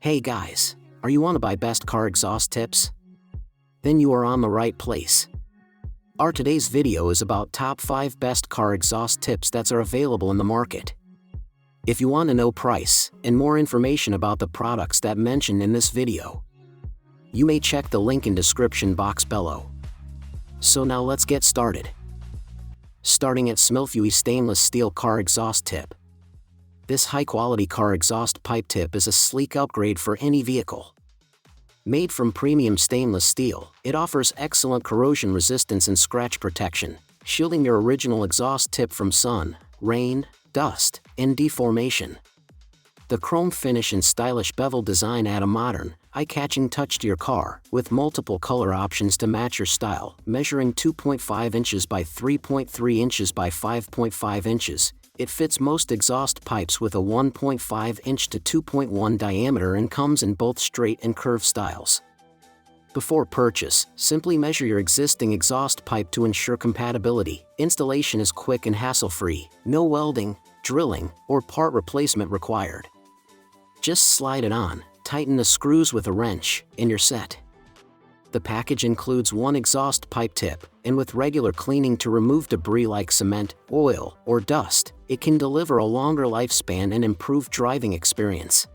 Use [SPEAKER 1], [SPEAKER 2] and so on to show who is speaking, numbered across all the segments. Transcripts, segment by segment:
[SPEAKER 1] Hey guys, are you want to buy best car exhaust tips? Then you are on the right place. Our today's video is about top 5 best car exhaust tips that are available in the market. If you want to know price and more information about the products that mentioned in this video, you may check the link in description box below. So now let's get started. Starting at smilfuy stainless steel car exhaust tip. This high-quality car exhaust pipe tip is a sleek upgrade for any vehicle. Made from premium stainless steel, it offers excellent corrosion resistance and scratch protection, shielding your original exhaust tip from sun, rain, dust, and deformation. The chrome finish and stylish bevel design add a modern, eye-catching touch to your car, with multiple color options to match your style. Measuring 2.5 inches by 3.3 inches by 5.5 inches, it fits most exhaust pipes with a 1.5 inch to 2.1 diameter and comes in both straight and curved styles. Before purchase, simply measure your existing exhaust pipe to ensure compatibility. Installation is quick and hassle-free, no welding, drilling, or part replacement required. Just slide it on, tighten the screws with a wrench, and you're set. The package includes one exhaust pipe tip, and with regular cleaning to remove debris like cement, oil, or dust, it can deliver a longer lifespan and improved driving experience.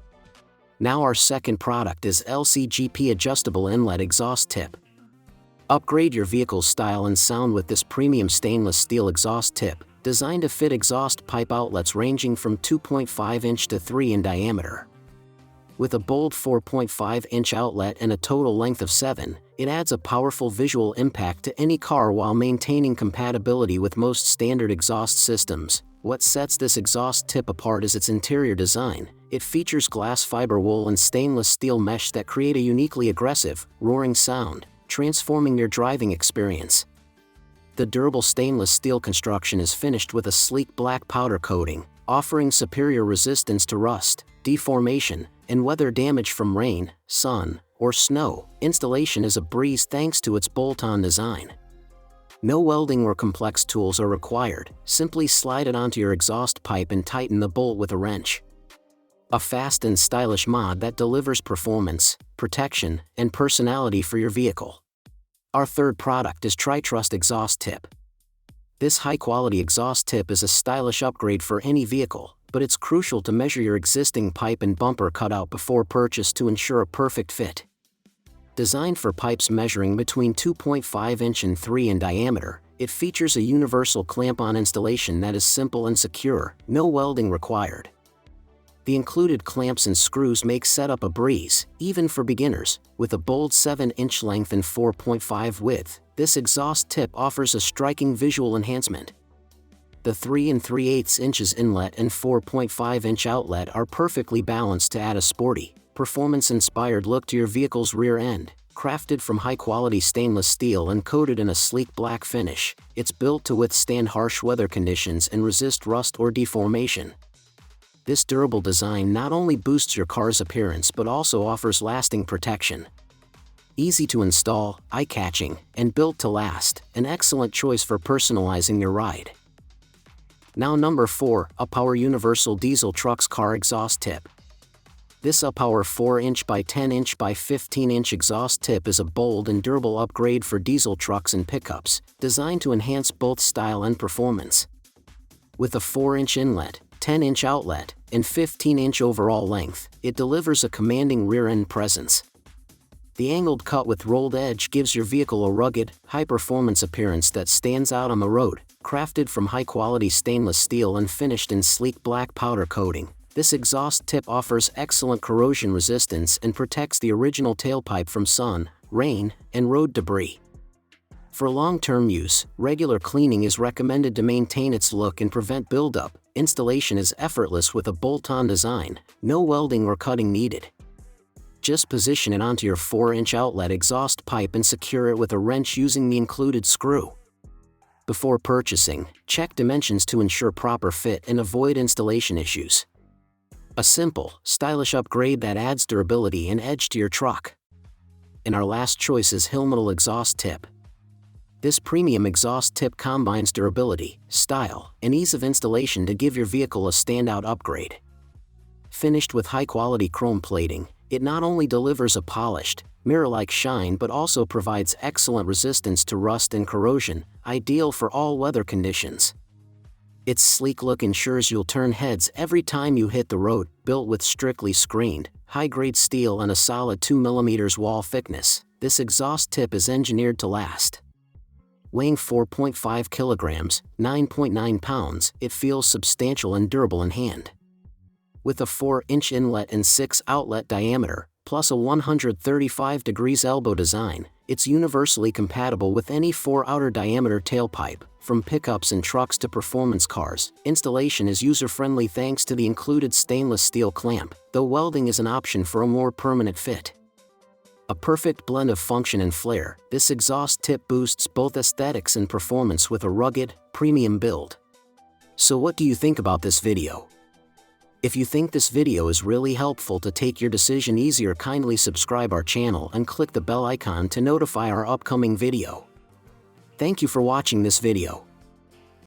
[SPEAKER 1] Now our second product is LCGP Adjustable Inlet Exhaust Tip. Upgrade your vehicle's style and sound with this premium stainless steel exhaust tip, designed to fit exhaust pipe outlets ranging from 2.5 inch to 3 in diameter. With a bold 4.5-inch outlet and a total length of 7, it adds a powerful visual impact to any car while maintaining compatibility with most standard exhaust systems. What sets this exhaust tip apart is its interior design. It features glass fiber wool and stainless steel mesh that create a uniquely aggressive, roaring sound, transforming your driving experience. The durable stainless steel construction is finished with a sleek black powder coating, offering superior resistance to rust, deformation, and weather damage from rain, sun, or snow. Installation is a breeze thanks to its bolt-on design. No welding or complex tools are required, simply slide it onto your exhaust pipe and tighten the bolt with a wrench. A fast and stylish mod that delivers performance, protection, and personality for your vehicle. Our third product is TriTrust Exhaust Tip. This high-quality exhaust tip is a stylish upgrade for any vehicle, but it's crucial to measure your existing pipe and bumper cutout before purchase to ensure a perfect fit. Designed for pipes measuring between 2.5 inch and 3 in diameter, it features a universal clamp-on installation that is simple and secure, no welding required. The included clamps and screws make setup a breeze, even for beginners. With a bold 7-inch length and 4.5 width, this exhaust tip offers a striking visual enhancement. The 3 3/8 inches inlet and 4.5-inch outlet are perfectly balanced to add a sporty, performance-inspired look to your vehicle's rear end. Crafted from high-quality stainless steel and coated in a sleek black finish, it's built to withstand harsh weather conditions and resist rust or deformation. This durable design not only boosts your car's appearance but also offers lasting protection. Easy to install, eye-catching, and built to last, an excellent choice for personalizing your ride. Now number 4, Upower Universal Diesel Trucks Car Exhaust Tip. This Upower 4-inch by 10-inch by 15-inch exhaust tip is a bold and durable upgrade for diesel trucks and pickups, designed to enhance both style and performance. With a 4-inch inlet, 10-inch outlet, and 15-inch overall length, it delivers a commanding rear-end presence. The angled cut with rolled edge gives your vehicle a rugged, high-performance appearance that stands out on the road. Crafted from high-quality stainless steel and finished in sleek black powder coating, this exhaust tip offers excellent corrosion resistance and protects the original tailpipe from sun, rain, and road debris. For long-term use, regular cleaning is recommended to maintain its look and prevent buildup. Installation is effortless with a bolt-on design, no welding or cutting needed. Just position it onto your 4-inch outlet exhaust pipe and secure it with a wrench using the included screw. Before purchasing, check dimensions to ensure proper fit and avoid installation issues. A simple, stylish upgrade that adds durability and edge to your truck. And our last choice is Hilmitile Exhaust Tip. This premium exhaust tip combines durability, style, and ease of installation to give your vehicle a standout upgrade. Finished with high-quality chrome plating, It not only delivers a polished, mirror-like shine but also provides excellent resistance to rust and corrosion, ideal for all weather conditions. Its sleek look ensures you'll turn heads every time you hit the road. Built with strictly screened, high-grade steel and a solid 2 mm wall thickness, this exhaust tip is engineered to last. Weighing 4.5 kilograms, 9.9 pounds, it feels substantial and durable in hand. With a 4-inch inlet and 6-outlet diameter, plus a 135 degrees elbow design, it's universally compatible with any 4-outer diameter tailpipe. From pickups and trucks to performance cars, installation is user-friendly thanks to the included stainless steel clamp, though welding is an option for a more permanent fit. A perfect blend of function and flair, this exhaust tip boosts both aesthetics and performance with a rugged, premium build. So what do you think about this video? If you think this video is really helpful to take your decision easier, kindly subscribe our channel and click the bell icon to notify our upcoming video. Thank you for watching this video.